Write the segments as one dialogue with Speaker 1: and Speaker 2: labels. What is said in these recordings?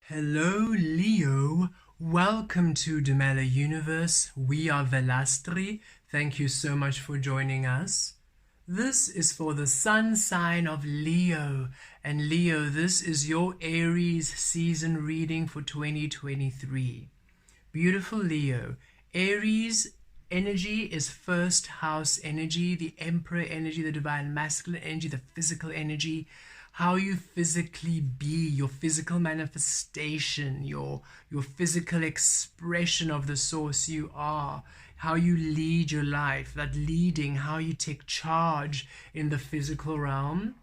Speaker 1: Hello, Leo. Welcome to Demela Universe. We are Velastri. Thank you so much for joining us. This is for the sun sign of Leo. And Leo, this is your Aries season reading for 2023. Beautiful Leo. Aries energy is first house energy, the emperor energy, the divine masculine energy, the physical energy, how you physically be, your physical manifestation, your physical expression of the source you are, how you lead your life, that leading, how you take charge in the physical realm.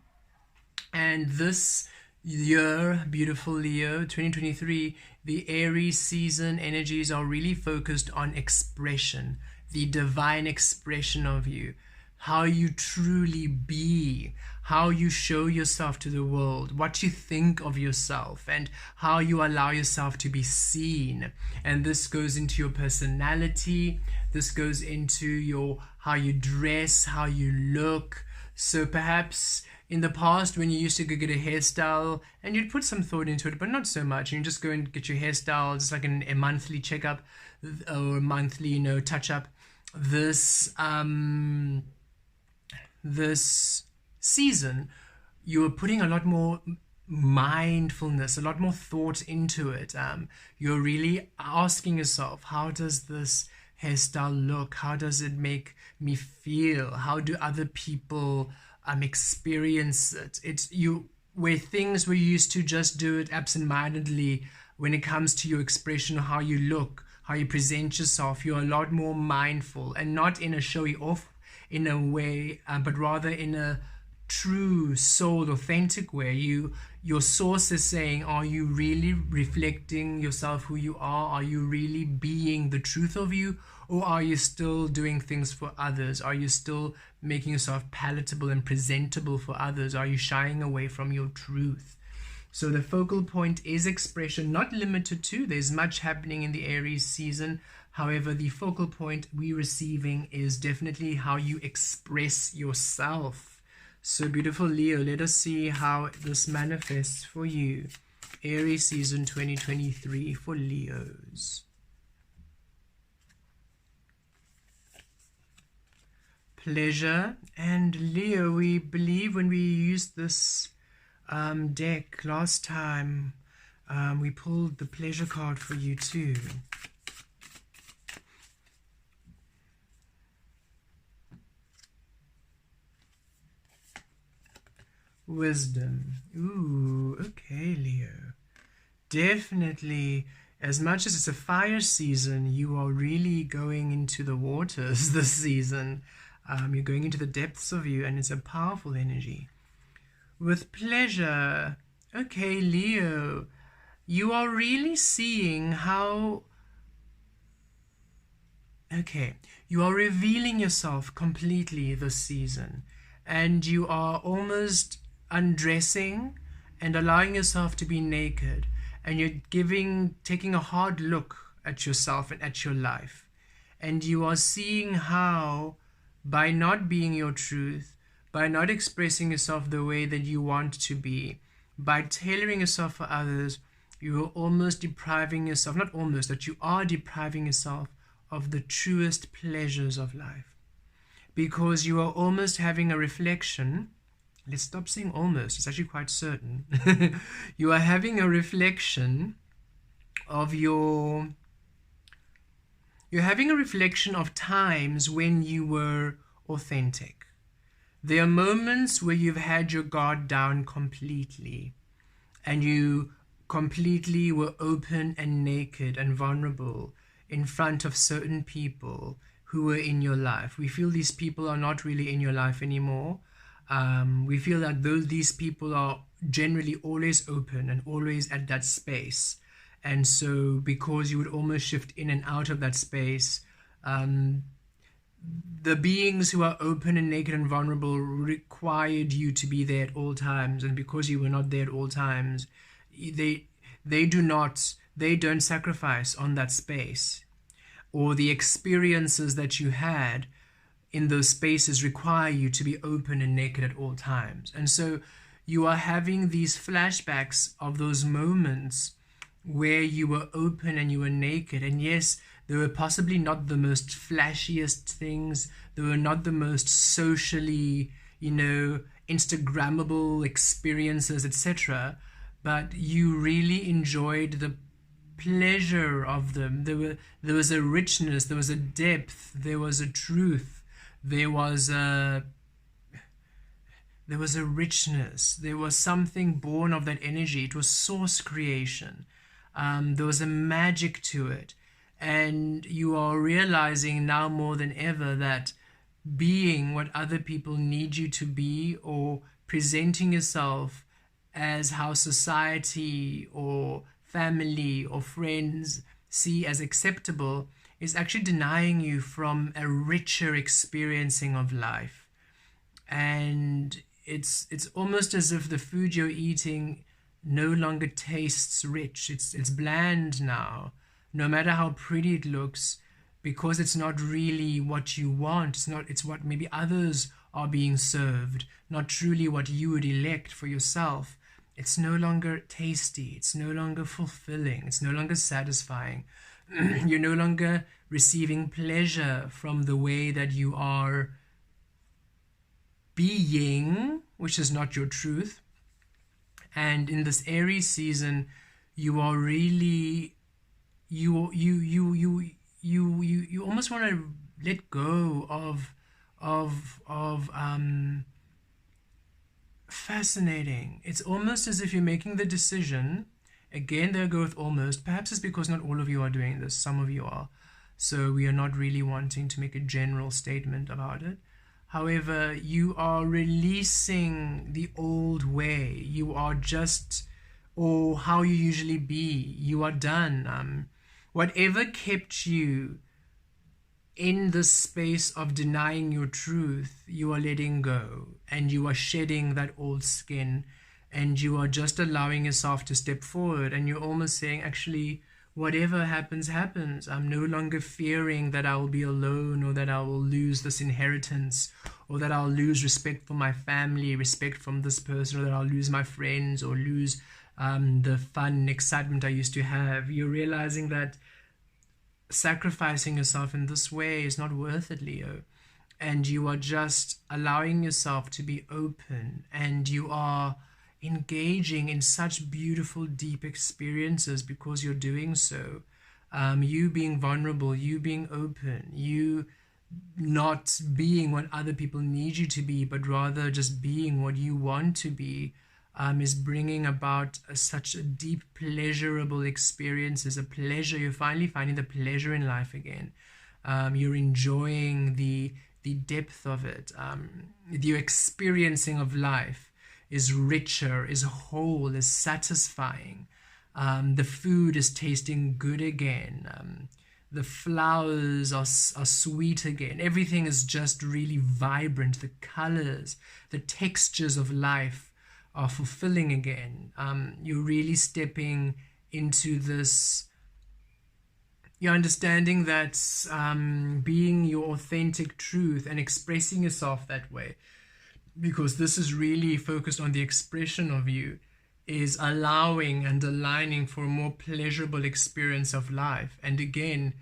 Speaker 1: And this year, beautiful Leo, 2023, the Aries season energies are really focused on expression, the divine expression of you, how you truly be, how you show yourself to the world, what you think of yourself, and how you allow yourself to be seen. And this goes into your personality, this goes into your how you dress, how you look. So perhaps in the past when you used to go get a hairstyle and you'd put some thought into it, but not so much, and you just go and get your hairstyle just like a monthly checkup or a monthly, touch up. This season, you are putting a lot more mindfulness, a lot more thought into it. You're really asking yourself, how does this hairstyle look? How does it make me feel? How do other people experience it? It's you where things were used to just do it absent-mindedly. When it comes to your expression, how you look, how you present yourself, you're a lot more mindful, and not in a showy off in a way, but rather in a true soul authentic way. Your source is saying, are you really reflecting yourself, who you are you really being the truth of you, or are you still doing things for others? Are you still making yourself palatable and presentable for others? Are you shying away from your truth? So the focal point is expression, not limited to, there's much happening in the Aries season. However, the focal point we're receiving is definitely how you express yourself. So beautiful Leo, let us see how this manifests for you. Aries season 2023 for Leos. Pleasure. And Leo, we believe when we used this deck last time, we pulled the pleasure card for you too. Wisdom. Ooh, okay, Leo. Definitely, as much as it's a fire season, you are really going into the waters this season. You're going into the depths of you, and it's a powerful energy. With pleasure, okay, Leo, you are really seeing how... Okay, you are revealing yourself completely this season, and you are almost undressing and allowing yourself to be naked, and you're taking a hard look at yourself and at your life, and you are seeing how by not being your truth, by not expressing yourself the way that you want to be, by tailoring yourself for others, you are almost depriving yourself, not almost, that you are depriving yourself of the truest pleasures of life, because you are almost having a reflection. Let's stop saying almost, it's actually quite certain. You are having a reflection of you're having a reflection of times when you were authentic. There are moments where you've had your guard down completely, and you completely were open and naked and vulnerable in front of certain people who were in your life. We feel these people are not really in your life anymore. We feel that these people are generally always open and always at that space. And so because you would almost shift in and out of that space, the beings who are open and naked and vulnerable required you to be there at all times. And because you were not there at all times, they don't sacrifice on that space, or the experiences that you had in those spaces require you to be open and naked at all times. And so you are having these flashbacks of those moments where you were open and you were naked. And yes, they were possibly not the most flashiest things. They were not the most socially, Instagrammable experiences, etc. But you really enjoyed the pleasure of them. There was a richness, there was a depth, there was a truth, there was a richness, there was something born of that energy. It was source creation. There was a magic to it. And you are realizing now more than ever that being what other people need you to be, or presenting yourself as how society or family or friends see as acceptable, is actually denying you from a richer experiencing of life. And it's almost as if the food you're eating no longer tastes rich. It's bland now, no matter how pretty it looks, because it's not really what you want. It's what maybe others are being served, not truly what you would elect for yourself. It's no longer tasty, it's no longer fulfilling, it's no longer satisfying. You're no longer receiving pleasure from the way that you are being, which is not your truth. And in this Aries season, you are really, you almost want to let go of fascinating. It's almost as if you're making the decision. Again, there I go with almost. Perhaps it's because not all of you are doing this. Some of you are. So we are not really wanting to make a general statement about it. However, you are releasing the old way. You are just, or how you usually be. You are done. Whatever kept you in the space of denying your truth, you are letting go, and you are shedding that old skin, and you are just allowing yourself to step forward. And you're almost saying, actually, whatever happens, happens. I'm no longer fearing that I will be alone, or that I will lose this inheritance, or that I'll lose respect for my family, respect from this person, or that I'll lose my friends, or lose the fun and excitement I used to have. You're realizing that sacrificing yourself in this way is not worth it, Leo. And you are just allowing yourself to be open, and you are engaging in such beautiful, deep experiences because you're doing so. You being vulnerable, you being open, you not being what other people need you to be, but rather just being what you want to be, is bringing about such a deep, pleasurable experiences. A pleasure. You're finally finding the pleasure in life again. You're enjoying the depth of it. The experiencing of life is richer, is whole, is satisfying. The food is tasting good again. The flowers are sweet again. Everything is just really vibrant. The colors, the textures of life are fulfilling again. You're really stepping into this. You're understanding that being your authentic truth and expressing yourself that way, because this is really focused on the expression of you, is allowing and aligning for a more pleasurable experience of life. And again,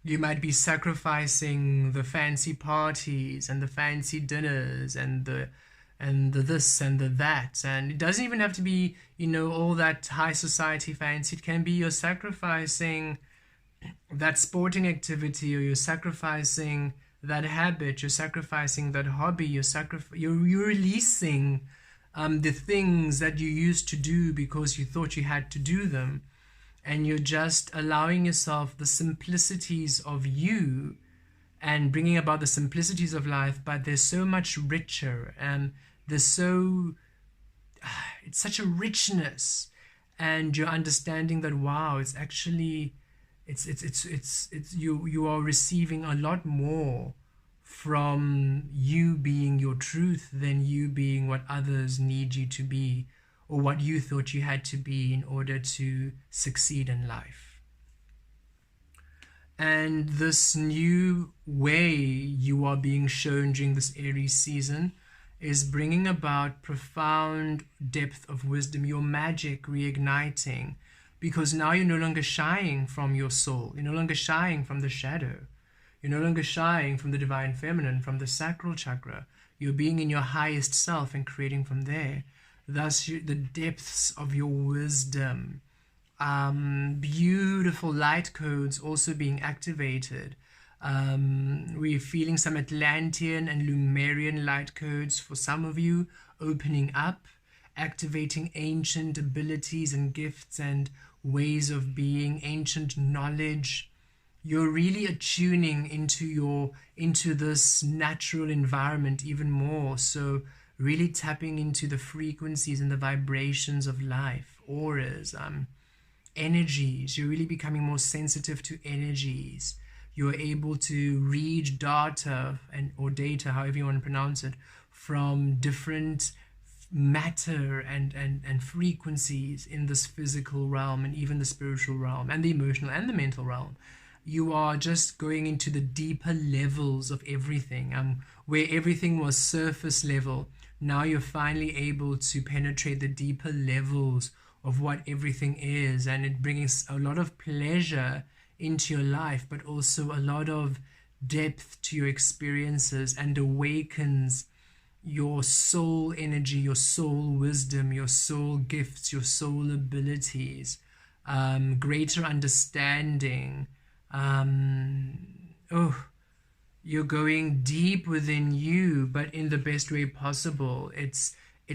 Speaker 1: you might be sacrificing the fancy parties and the fancy dinners and the this and the that, and it doesn't even have to be, all that high society fancy. It can be you're sacrificing that sporting activity, or you're sacrificing that habit, you're sacrificing that hobby, you're releasing the things that you used to do because you thought you had to do them, and you're just allowing yourself the simplicities of you and bringing about the simplicities of life. But they're so much richer, and it's such a richness, and you're understanding that, wow, it's actually you are receiving a lot more from you being your truth than you being what others need you to be, or what you thought you had to be in order to succeed in life. And this new way you are being shown during this Aries season is bringing about profound depth of wisdom, your magic reigniting, because now you're no longer shying from your soul. You're no longer shying from the shadow. You're no longer shying from the divine feminine, from the sacral chakra. You're being in your highest self and creating from there. Thus, the depths of your wisdom. Beautiful light codes also being activated. We're feeling some Atlantean and Lemurian light codes for some of you opening up, activating ancient abilities and gifts and ways of being, ancient knowledge. You're really attuning into this natural environment even more. So really tapping into the frequencies and the vibrations of life, auras, energies. You're really becoming more sensitive to energies. You're able to read data or data, however you want to pronounce it, from different matter and frequencies in this physical realm and even the spiritual realm and the emotional and the mental realm. You are just going into the deeper levels of everything, where everything was surface level. Now you're finally able to penetrate the deeper levels of what everything is, and it brings a lot of pleasure into your life, but also a lot of depth to your experiences, and awakens your soul energy, your soul wisdom, your soul gifts, your soul abilities, greater understanding. You're going deep within you, but in the best way possible. It's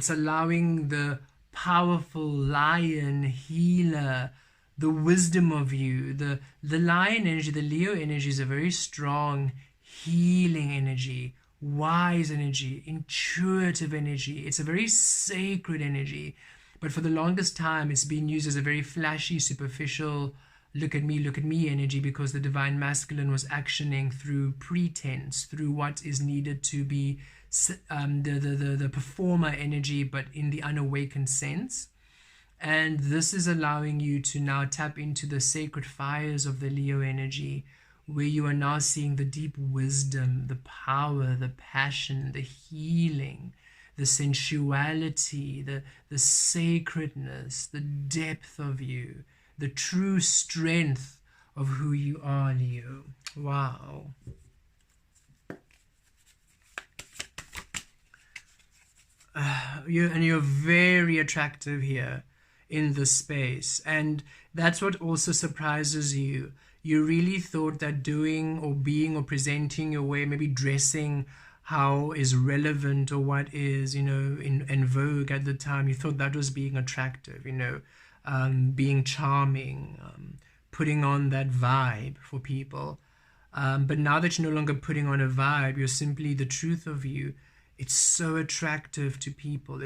Speaker 1: allowing the powerful lion healer, the wisdom of you, the lion energy, the Leo energy is a very strong healing energy, wise energy, intuitive energy. It's a very sacred energy, but for the longest time it's been used as a very flashy, superficial, look at me energy, because the divine masculine was actioning through pretense, through what is needed to be the performer energy, but in the unawakened sense. And this is allowing you to now tap into the sacred fires of the Leo energy, where you are now seeing the deep wisdom, the power, the passion, the healing, the sensuality, the sacredness, the depth of you, the true strength of who you are, Leo. Wow. You're very attractive here in this space, and that's what also surprises you. You really thought that doing or being or presenting your way, maybe dressing how is relevant or what is, in vogue at the time, you thought that was being attractive, being charming, putting on that vibe for people. But now that you're no longer putting on a vibe, you're simply the truth of you. It's so attractive to people.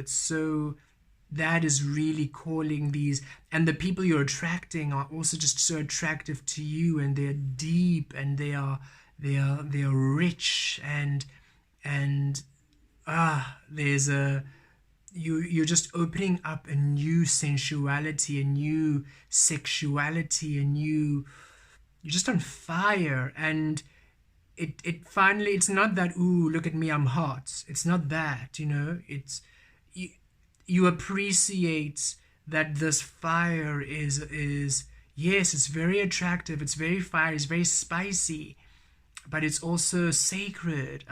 Speaker 1: That is really calling these, and the people you're attracting are also just so attractive to you, and they're deep, and they are rich, and there's you're just opening up a new sensuality, a new sexuality, you're just on fire. And it finally, it's not that, ooh, look at me, I'm hot. It's not that, it's you appreciate that this fire is yes, it's very attractive, it's very fire, it's very spicy, but it's also sacred.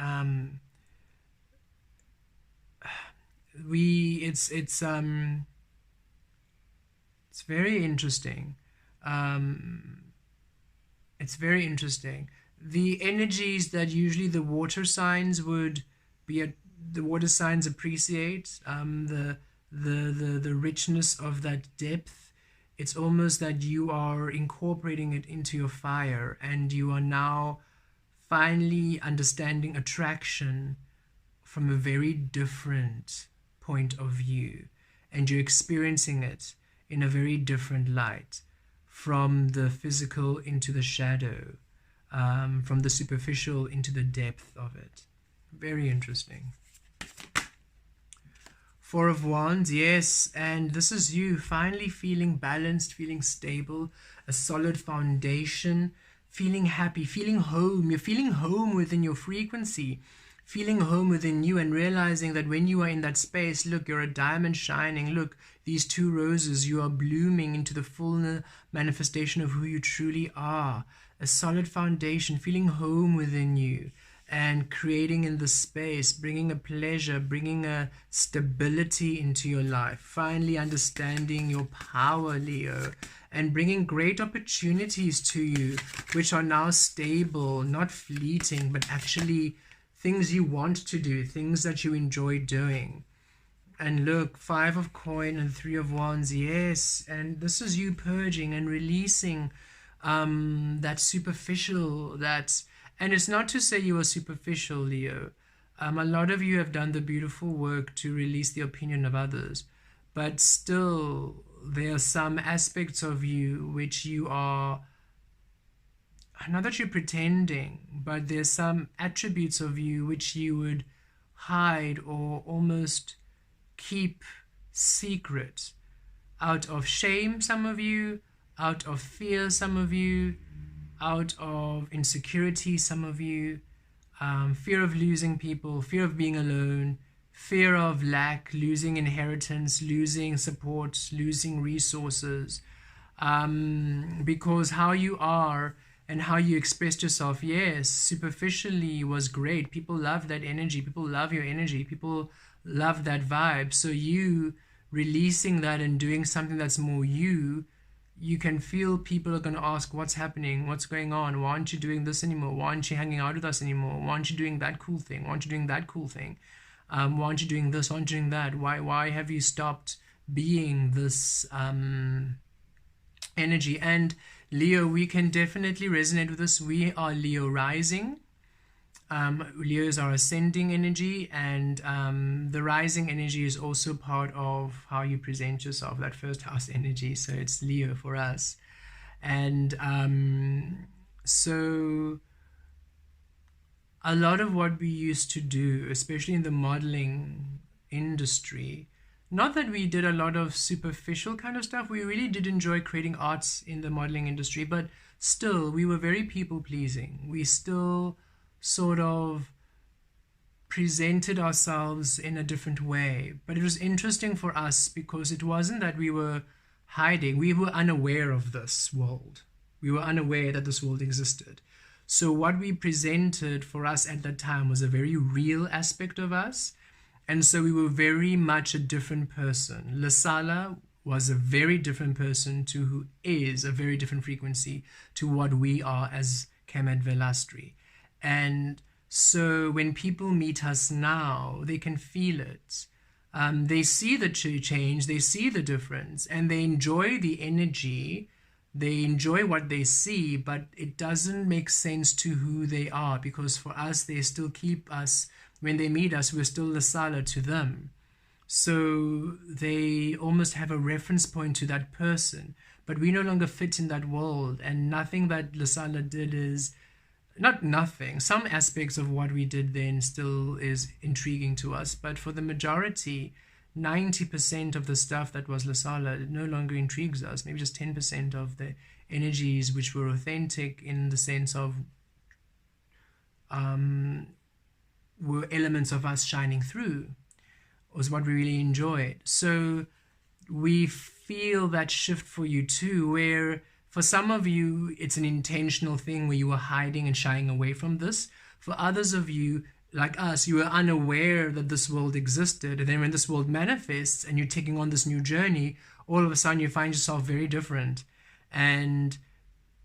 Speaker 1: It's very interesting. It's very interesting. The energies that usually the water signs would be the water signs appreciate, the richness of that depth. It's almost that you are incorporating it into your fire, and you are now finally understanding attraction from a very different point of view, and you're experiencing it in a very different light, from the physical into the shadow, from the superficial into the depth of it. Very interesting. Four of Wands, yes, and this is you finally feeling balanced, feeling stable, a solid foundation, feeling happy, feeling home. You're feeling home within your frequency, feeling home within you and realizing that when you are in that space, look, you're a diamond shining. Look, these two roses, you are blooming into the full manifestation of who you truly are. A solid foundation, feeling home within you and creating in the space, bringing a pleasure, bringing a stability into your life, finally understanding your power, Leo, and bringing great opportunities to you, which are now stable, not fleeting, but actually things you want to do, things that you enjoy doing. And look, 5 of coin and 3 of wands, yes, and this is you purging and releasing that superficial, and it's not to say you are superficial, Leo. A lot of you have done the beautiful work to release the opinion of others, but still there are some aspects of you which you are, not that you're pretending, but there's some attributes of you which you would hide or almost keep secret, out of shame, some of you, out of fear, some of you, out of insecurity, some of you, fear of losing people, fear of being alone, fear of lack, losing inheritance, losing support, losing resources, because how you are and how you expressed yourself, yes, superficially was great. People love that energy. People love your energy. People love that vibe. So you releasing that and doing something that's more you can feel people are going to ask, what's happening? What's going on? Why aren't you doing this anymore? Why aren't you hanging out with us anymore? Why aren't you doing that cool thing? Why aren't you doing that cool thing? Why aren't you doing this? Why aren't you doing that? Why have you stopped being this energy? And Leo, we can definitely resonate with this. We are Leo rising. Leo is our ascending energy, and the rising energy is also part of how you present yourself, that first house energy. So it's Leo for us. And so a lot of what we used to do, especially in the modeling industry, not that we did a lot of superficial kind of stuff, we really did enjoy creating arts in the modeling industry, but still we were very people pleasing. We still sort of presented ourselves in a different way. But it was interesting for us because it wasn't that we were hiding. We were unaware of this world. We were unaware that this world existed. So what we presented for us at that time was a very real aspect of us. And so we were very much a different person. Lesala was a very different person to who is a very different frequency to what we are as Kemet Velastri. And so when people meet us now, they can feel it. They see the change, they see the difference, and they enjoy the energy. They enjoy what they see, but it doesn't make sense to who they are, because for us, they still keep us, when they meet us, we're still Lesala to them. So they almost have a reference point to that person, but we no longer fit in that world, and nothing that Lesala did is, not nothing, some aspects of what we did then still is intriguing to us, but for the majority, 90% of the stuff that was Lesala no longer intrigues us. Maybe just 10% of the energies which were authentic in the sense of were elements of us shining through, was what we really enjoyed. So we feel that shift for you too, where for some of you, it's an intentional thing where you were hiding and shying away from this. For others of you, like us, you were unaware that this world existed. And then when this world manifests and you're taking on this new journey, all of a sudden you find yourself very different. And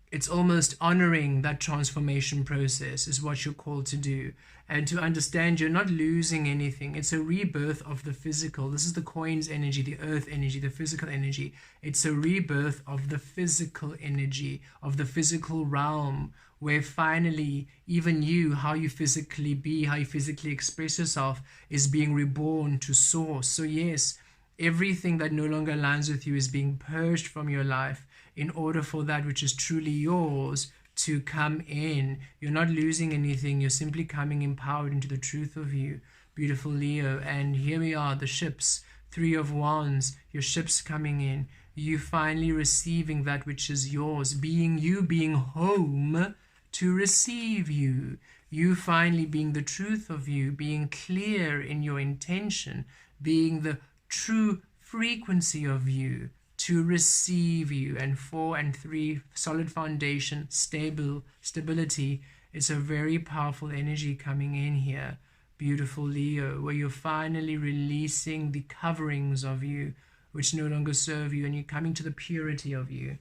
Speaker 1: it's almost honoring that transformation process is what you're called to do. And to understand you're not losing anything. It's a rebirth of the physical. This is the coin's energy, the earth energy, the physical energy. It's a rebirth of the physical energy, of the physical realm, where finally even you, how you physically be, how you physically express yourself is being reborn to source. So yes, everything that no longer aligns with you is being purged from your life in order for that which is truly yours to come in. You're not losing anything. You're simply coming empowered into the truth of you. Beautiful Leo. And here we are, the ships, 3 of wands, your ships coming in. You finally receiving that which is yours. Being you, being home to receive you. You finally being the truth of you, being clear in your intention, being the true frequency of you to receive you. And 4 and 3, solid foundation, stability. It's a very powerful energy coming in here. Beautiful Leo, where you're finally releasing the coverings of you which no longer serve you, and you're coming to the purity of you.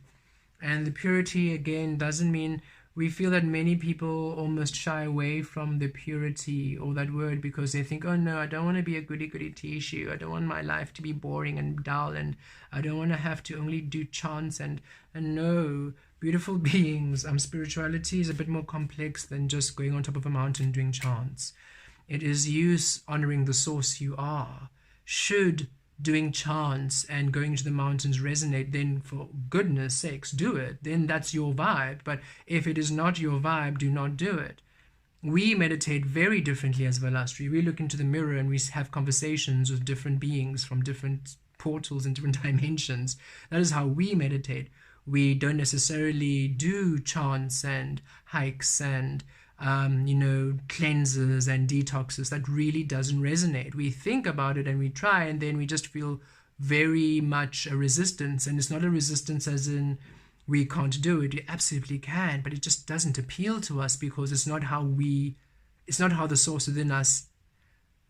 Speaker 1: And the purity, again, doesn't mean, we feel that many people almost shy away from the purity or that word because they think, oh no, I don't want to be a goody-goody tissue. I don't want my life to be boring and dull, and I don't want to have to only do chants. And no, beautiful beings, spirituality is a bit more complex than just going on top of a mountain doing chants. It is you honoring the source you are. Should doing chants and going to the mountains resonate, then for goodness sakes do it. Then that's your vibe. But if it is not your vibe, do not do it. We meditate very differently as Velastri. We look into the mirror and we have conversations with different beings from different portals and different dimensions. That is how we meditate. We don't necessarily do chants and hikes and cleanses and detoxes. That really doesn't resonate. We think about it and we try, and then we just feel very much a resistance. And it's not a resistance as in we can't do it. We absolutely can, but it just doesn't appeal to us because it's not how the source within us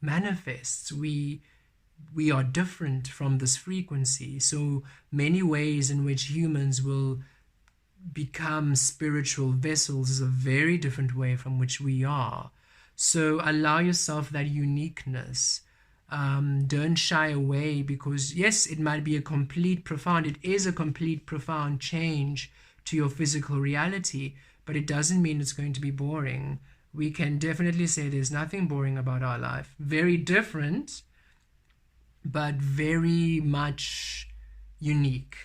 Speaker 1: manifests. We are different from this frequency. So many ways in which humans will become spiritual vessels is a very different way from which we are. So allow yourself that uniqueness. Don't shy away, because yes, it might be it is a complete profound change to your physical reality, but it doesn't mean it's going to be boring. We can definitely say there's nothing boring about our life. Very different, but very much unique.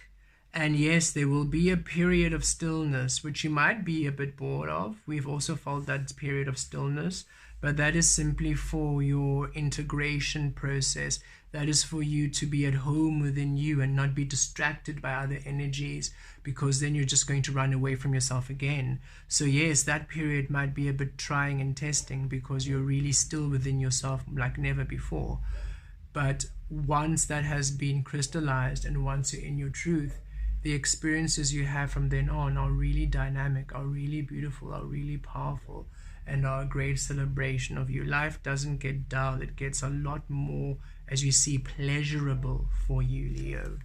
Speaker 1: And yes, there will be a period of stillness, which you might be a bit bored of. We've also felt that period of stillness, but that is simply for your integration process. That is for you to be at home within you and not be distracted by other energies, because then you're just going to run away from yourself again. So yes, that period might be a bit trying and testing because you're really still within yourself like never before. But once that has been crystallized and once you're in your truth, the experiences you have from then on are really dynamic, are really beautiful, are really powerful, and are a great celebration of you. Life doesn't get dull. It gets a lot more, as you see, pleasurable for you, Leo.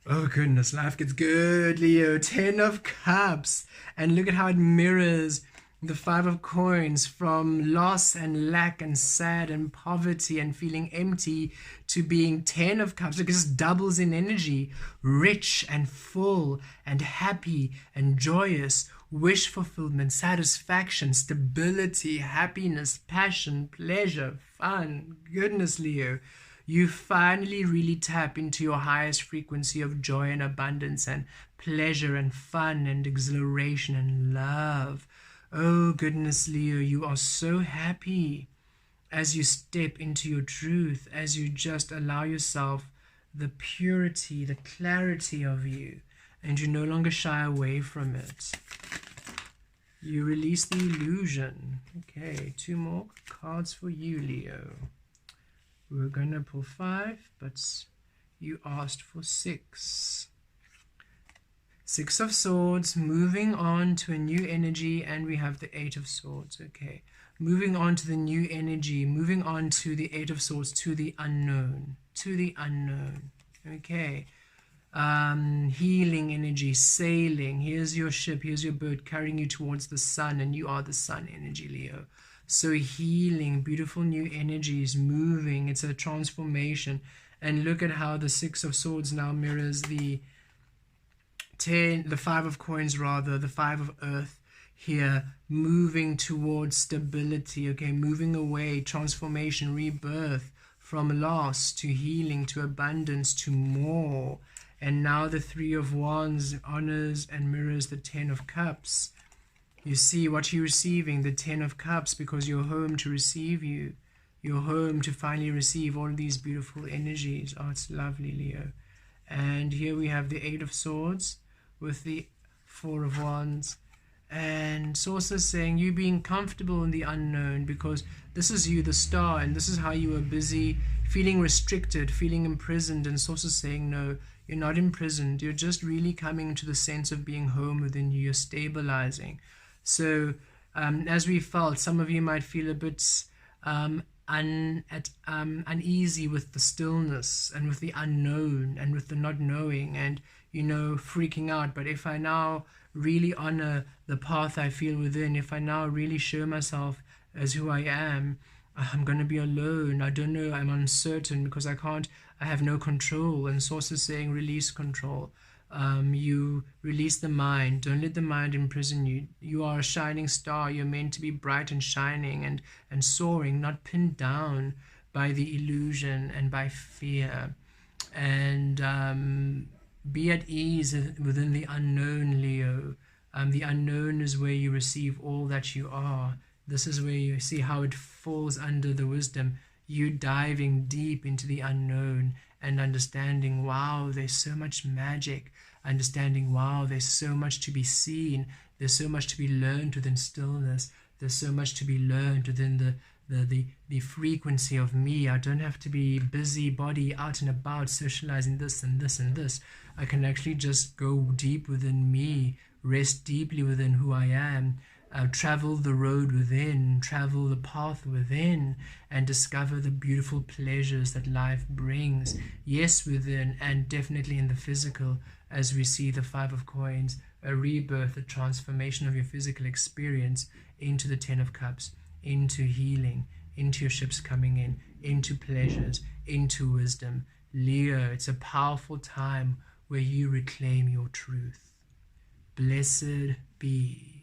Speaker 1: Oh goodness, life gets good, Leo. 10 of Cups. And look at how it mirrors the 5 of Coins, from loss and lack and sad and poverty and feeling empty to being 10 of Cups. Look, it just doubles in energy. Rich and full and happy and joyous. Wish fulfillment, satisfaction, stability, happiness, passion, pleasure, fun. Goodness, Leo. You finally really tap into your highest frequency of joy and abundance and pleasure and fun and exhilaration and love. Oh goodness, Leo, you are so happy as you step into your truth, as you just allow yourself the purity, the clarity of you, and you no longer shy away from it. You release the illusion. Okay, 2 more cards for you, Leo. We're going to pull 5, but you asked for 6. 6 of Swords, moving on to a new energy, and we have the 8 of Swords. Okay, moving on to the new energy, moving on to the 8 of Swords, to the unknown, Okay, healing energy, sailing. Here's your ship, here's your boat carrying you towards the sun, and you are the sun energy, Leo. So healing, beautiful new energies, moving. It's a transformation. And look at how the 6 of Swords now mirrors the 5 of Coins, rather, the 5 of Earth here, moving towards stability, okay, moving away, transformation, rebirth, from loss to healing, to abundance, to more. And now the 3 of Wands honors and mirrors the 10 of Cups. You see what you're receiving, the 10 of Cups, because you're home to receive you. your home to finally receive all these beautiful energies. Oh, it's lovely, Leo. And here we have the Eight of Swords with the Four of Wands. And it's also saying you being comfortable in the unknown, because this is you, the star, and this is how you are busy feeling restricted, feeling imprisoned. And it's also saying, no, you're not imprisoned. You're just really coming to the sense of being home within you. You're stabilizing. So as we felt, some of you might feel a bit uneasy with the stillness and with the unknown and with the not knowing and, you know, freaking out. But if I now really honor the path I feel within, if I now really show myself as who I am, I'm going to be alone. I don't know. I'm uncertain because I have no control. And Source is saying release control. You release the mind. Don't let the mind imprison you. You are a shining star. You're meant to be bright and shining and soaring, not pinned down by the illusion and by fear. And be at ease within the unknown, Leo. The unknown is where you receive all that you are. This is where you see how it falls under the wisdom. You diving deep into the unknown and understanding, wow, there's so much magic. Understanding, wow, there's so much to be seen. There's so much to be learned within stillness. There's so much to be learned within the frequency of me. I don't have to be busy body out and about socializing this and this and this. I can actually just go deep within me, rest deeply within who I am, travel the road within, travel the path within, and discover the beautiful pleasures that life brings. Yes, within, and definitely in the physical, as we see the Five of Coins, a rebirth, a transformation of your physical experience into the Ten of Cups, into healing, into your ships coming in, into pleasures, into wisdom. Leo, it's a powerful time where you reclaim your truth. Blessed be.